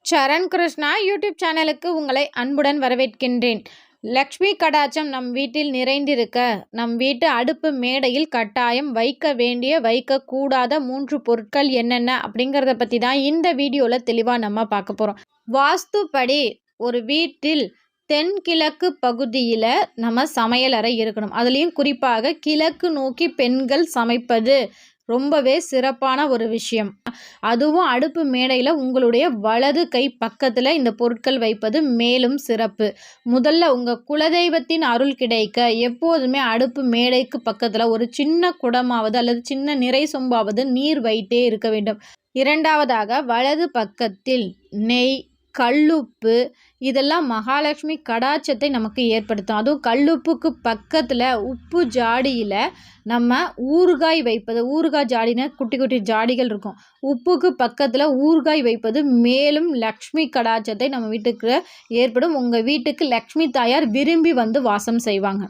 சரண் Krishna YouTube சேனலுக்கு உங்களை அன்புடன் வரவேற்கின்றேன். லக்ஷ்மி கடாட்சம் நம் வீட்டில் நிறைந்திருக்க நம் வீட்டு அடுப்பு மேடையில் கட்டாயம் வைக்க வேண்டிய வைக்கக்கூடாத 3 பொருட்கள் என்னென்ன அப்படிங்கிறத பற்றி தான் இந்த வீடியோவில் தெளிவாக நம்ம பார்க்க போகிறோம். வாஸ்துப்படி ஒரு வீட்டில் தென்கிழக்கு பகுதியில் நம்ம சமையலறை இருக்கணும். அதுலேயும் குறிப்பாக கிழக்கு நோக்கி பெண்கள் சமைப்பது ரொம்பவே சிறப்பான ஒரு விஷயம். அதுவும் அடுப்பு மேடையில் உங்களுடைய வலது கை பக்கத்தில் இந்த பொருட்கள் வைப்பது மேலும் சிறப்பு. முதல்ல உங்கள் குலதெய்வத்தின் அருள் கிடைக்க எப்போதுமே அடுப்பு மேடைக்கு பக்கத்தில் ஒரு சின்ன குடமாவது அல்லது சின்ன நிறை சொம்பாவது நீர் வைத்தே இருக்க வேண்டும். இரண்டாவதாக வலது பக்கத்தில் நெய், கல்லுப்பு இதெல்லாம் மகாலட்சுமி கடாட்சத்தை நமக்கு ஏற்படுத்தும். அதுவும் கல்லுப்புக்கு பக்கத்தில் உப்பு ஜாடியில் நம்ம ஊறுகாய் வைப்பது, ஊறுகாய் ஜாடினா குட்டி குட்டி ஜாடிகள் இருக்கும். உப்புக்கு பக்கத்தில் ஊறுகாய் வைப்பது மேலும் லக்ஷ்மி கடாட்சத்தை நம்ம வீட்டுக்கு ஏற்படும். உங்கள் வீட்டுக்கு லக்ஷ்மி தாயார் விரும்பி வந்து வாசம் செய்வாங்க.